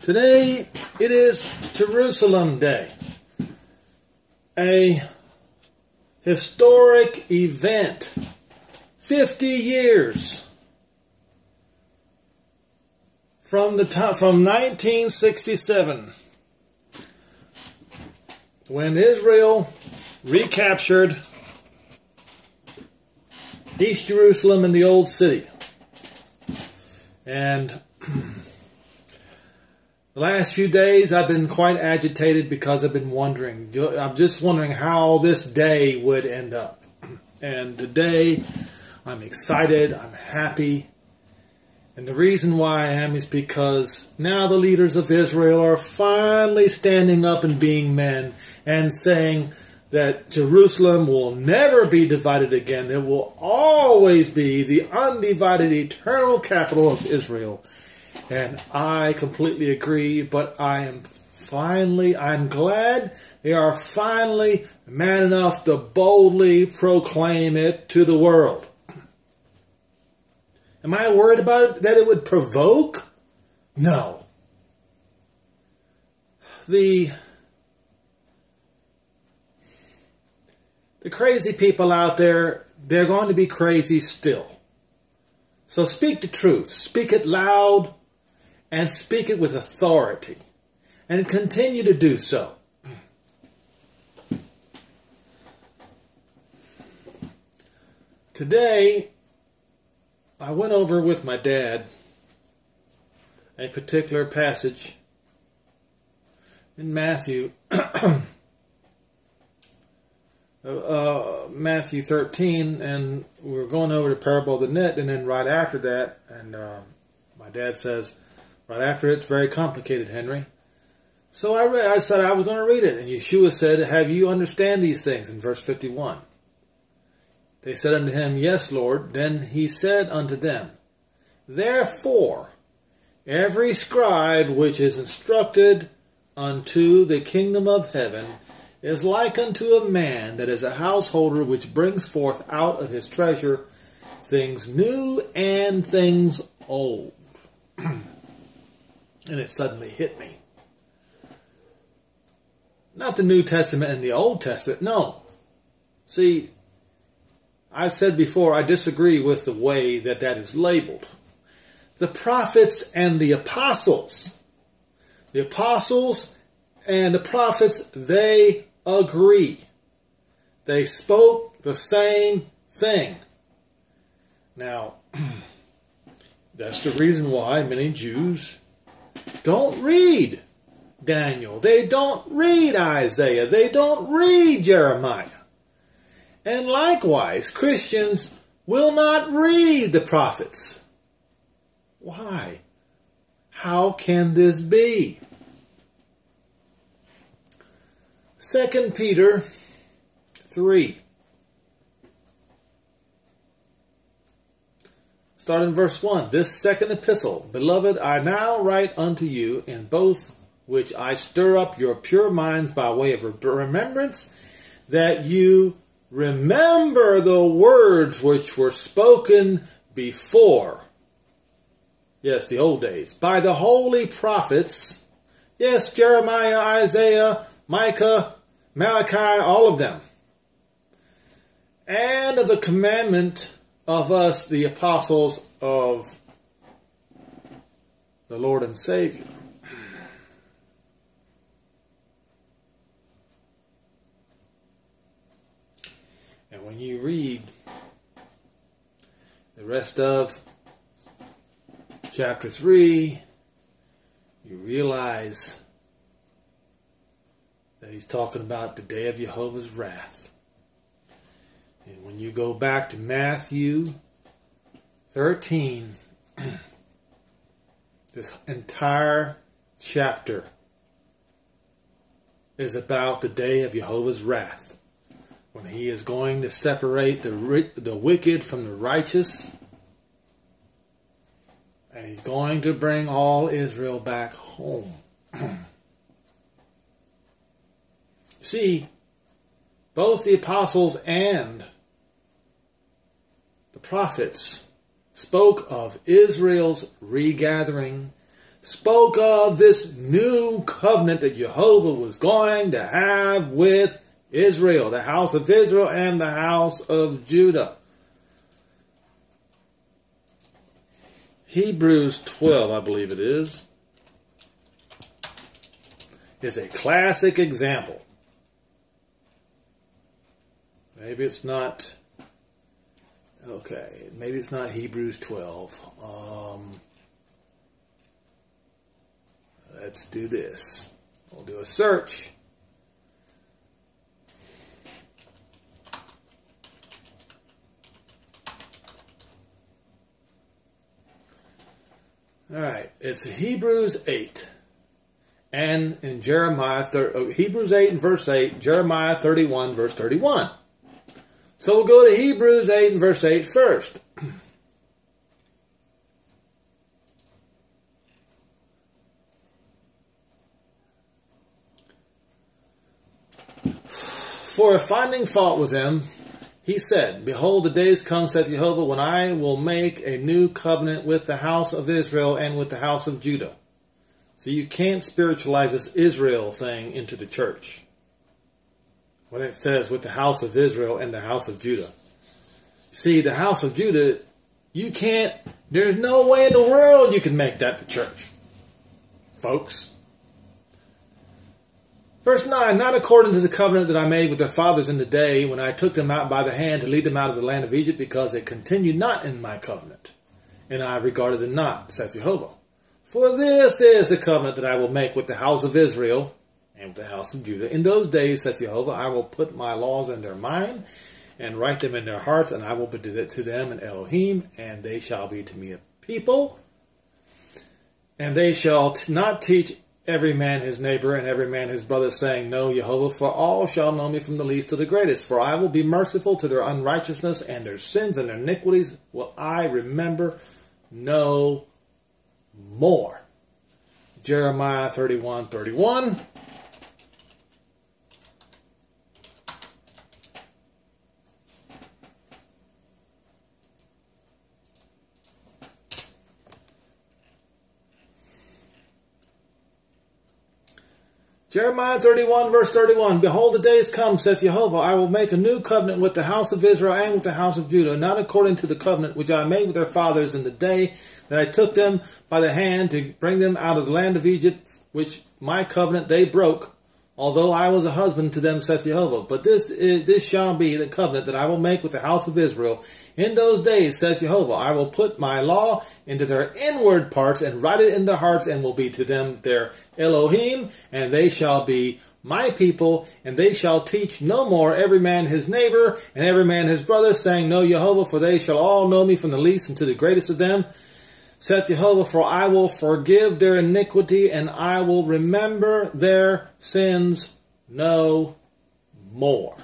Today it is Jerusalem Day, a historic event. 50 years from 1967, when Israel recaptured East Jerusalem and the Old City. And the last few days I've been quite agitated because I'm just wondering how this day would end up. And today I'm excited, I'm happy. And the reason why I am is because now the leaders of Israel are finally standing up and being men and saying that Jerusalem will never be divided again. It will always be the undivided eternal capital of Israel. And I completely agree, but I'm glad they are finally man enough to boldly proclaim it to the world. Am I worried about it, that it would provoke? No. The crazy people out there, they're going to be crazy still. So speak the truth. Speak it loud and speak it with authority. And continue to do so. Today, I went over with my dad a particular passage in Matthew, Matthew 13, and we were going over the parable of the net, and then right after that, and my dad says, right after it's very complicated, Henry. So I said I was going to read it, and Yeshua said, "Have you understand these things?" in verse 51. They said unto him, "Yes, Lord." Then he said unto them, "Therefore, every scribe which is instructed unto the kingdom of heaven is like unto a man that is a householder which brings forth out of his treasure things new and things old." And it suddenly hit me. Not the New Testament and the Old Testament, no. See, I've said before, I disagree with the way that is labeled. The prophets and the apostles. The apostles and the prophets, they agree. They spoke the same thing. Now, that's the reason why many Jews don't read Daniel. They don't read Isaiah. They don't read Jeremiah. And likewise, Christians will not read the prophets. Why? How can this be? 2 Peter 3. Start in verse 1. This second epistle, beloved, I now write unto you, in both which I stir up your pure minds by way of remembrance, that you remember the words which were spoken before. Yes, the old days. By the holy prophets. Yes, Jeremiah, Isaiah, Micah, Malachi, all of them. And of the commandment of us, the apostles of the Lord and Savior. And when you read the rest of chapter 3, you realize that he's talking about the day of Jehovah's wrath. And when you go back to Matthew 13, this entire chapter is about the day of Jehovah's wrath, when he is going to separate the wicked from the righteous, and he's going to bring all Israel back home. See, both the apostles and the prophets spoke of Israel's regathering, spoke of this new covenant that Jehovah was going to have with Israel, the house of Israel and the house of Judah. Hebrews 12, I believe it is a classic example. Maybe it's not, okay, maybe it's not Hebrews 12. Let's do this. We'll do a search. All right, it's Hebrews 8. And in Hebrews 8 and verse 8, Jeremiah 31 verse 31. So we'll go to Hebrews 8 and verse 8 first. For if finding fault with them, he said, Behold, the days come, saith Jehovah, when I will make a new covenant with the house of Israel and with the house of Judah. So you can't spiritualize this Israel thing into the church. When it says with the house of Israel and the house of Judah. See, the house of Judah, you can't, there's no way in the world you can make that the church. Folks. Verse 9, not according to the covenant that I made with their fathers in the day when I took them out by the hand to lead them out of the land of Egypt, because they continued not in my covenant, and I regarded them not, says Jehovah. For this is the covenant that I will make with the house of Israel and with the house of Judah. In those days, says Jehovah, I will put my laws in their mind and write them in their hearts, and I will be to them an Elohim, and they shall be to me a people. And they shall not teach every man his neighbor and every man his brother, saying, Know Jehovah, for all shall know me from the least to the greatest. For I will be merciful to their unrighteousness, and their sins and their iniquities will I remember no more. Jeremiah 31:31. Jeremiah 31, verse 31. Behold, the days come, says Jehovah, I will make a new covenant with the house of Israel and with the house of Judah, not according to the covenant which I made with their fathers in the day that I took them by the hand to bring them out of the land of Egypt, which my covenant they broke, although I was a husband to them, saith Jehovah. But this shall be the covenant that I will make with the house of Israel. In those days, says Jehovah, I will put my law into their inward parts and write it in their hearts, and will be to them their Elohim, and they shall be my people, and they shall teach no more every man his neighbor and every man his brother, saying, Know Jehovah, for they shall all know me from the least unto the greatest of them, saith Jehovah, for I will forgive their iniquity, and I will remember their sins no more.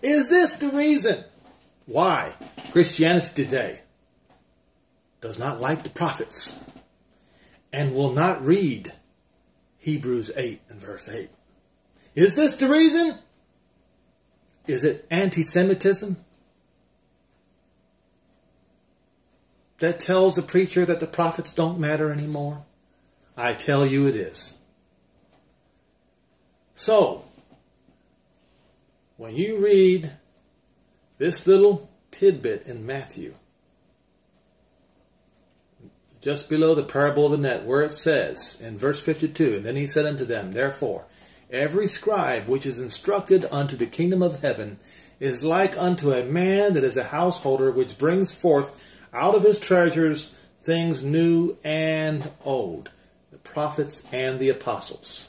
Is this the reason why Christianity today does not like the prophets and will not read Hebrews 8 and verse 8? Is this the reason? Is it anti-Semitism that tells the preacher that the prophets don't matter anymore? I tell you it is. So, when you read this little tidbit in Matthew, just below the parable of the net, where it says in verse 52, And then he said unto them, Therefore, every scribe which is instructed unto the kingdom of heaven is like unto a man that is a householder, which brings forth out of his treasures things new and old, the prophets and the apostles.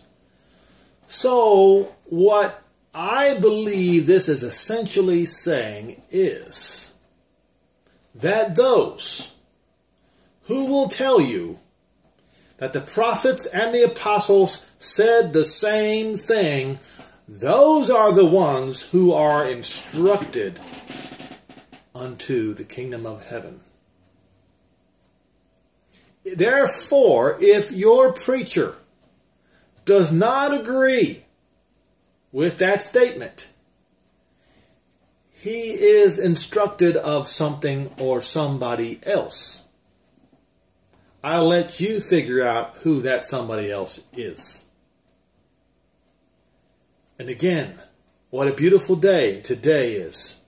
So, what I believe this is essentially saying is that those who will tell you that the prophets and the apostles said the same thing, those are the ones who are instructed unto the kingdom of heaven. Therefore, if your preacher does not agree with that statement, he is instructed of something or somebody else. I'll let you figure out who that somebody else is. And again, what a beautiful day today is.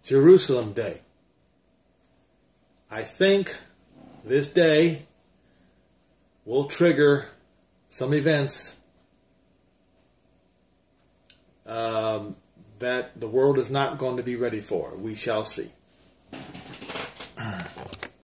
Jerusalem Day. I think this day will trigger some events that the world is not going to be ready for. We shall see.